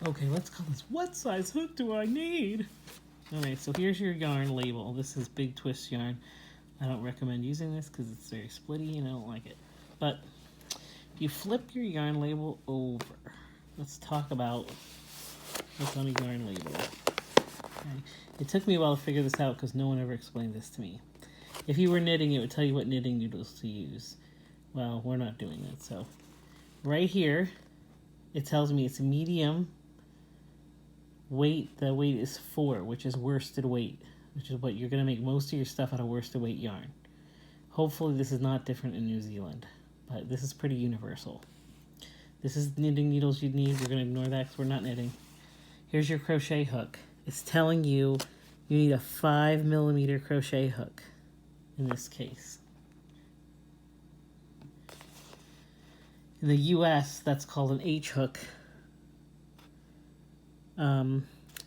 Okay, let's call this, what size hook do I need? Alright, so here's your yarn label. This is Big Twist yarn. I don't recommend using this because it's very splitty and I don't like it. But if you flip your yarn label over, let's talk about what's on a yarn label. Okay. It took me a while to figure this out because no one ever explained this to me. If you were knitting, it would tell you what knitting needles to use. Well, we're not doing that, so right here, it tells me it's medium weight. The weight is 4, which is worsted weight, which is what you're going to make most of your stuff out of worsted weight yarn. Hopefully this is not different in New Zealand, but this is pretty universal. This is knitting needles you need. We're going to ignore that because we're not knitting. Here's your crochet hook. It's telling you you need a 5mm crochet hook in this case. In the US, that's called an H hook.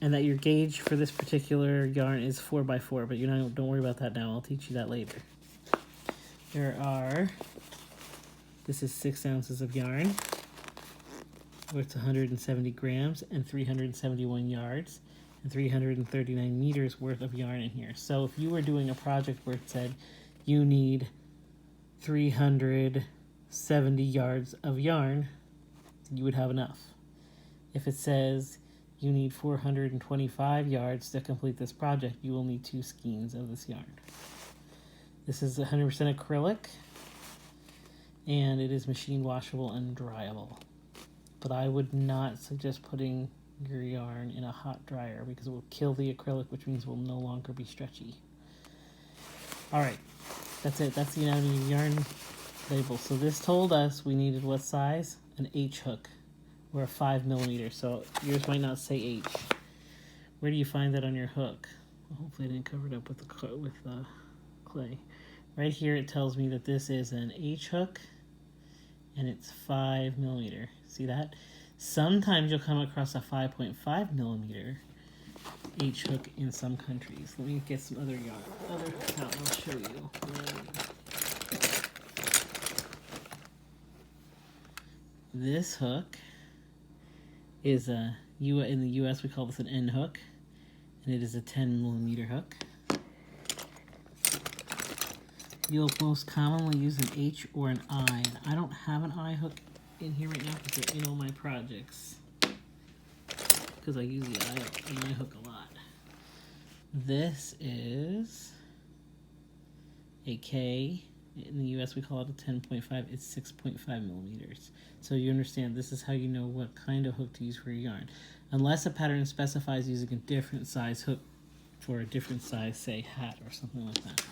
And that your gauge for this particular yarn is 4x4, but don't worry about that now. I'll teach you that later. This is 6 ounces of yarn, worth 170 grams and 371 yards, and 339 meters worth of yarn in here. So if you were doing a project where it said you need 370 yards of yarn, you would have enough. If it says you need 425 yards to complete this project, you will need 2 skeins of this yarn. This is 100% acrylic, and it is machine washable and dryable. But I would not suggest putting your yarn in a hot dryer because it will kill the acrylic, which means it will no longer be stretchy. Alright, that's it. That's the anatomy of yarn label. So this told us we needed what size? An H hook, or a 5mm. So yours might not say H. Where do you find that on your hook? Well, hopefully I didn't cover it up with clay. Right here it tells me that this is an H hook and it's 5mm. See that? Sometimes you'll come across a 5.5mm H hook in some countries. Let me get some other yarn. I'll show you. This hook is in the US we call this an N hook, and it is a 10mm hook. You'll most commonly use an H or an I, and I don't have an I hook in here right now because they're in all my projects, because I use the I hook a lot. This is a K. In the US we call it a 10.5. It's 6.5mm. So you understand this is how you know what kind of hook to use for your yarn. Unless a pattern specifies using a different size hook for a different size, say hat or something like that.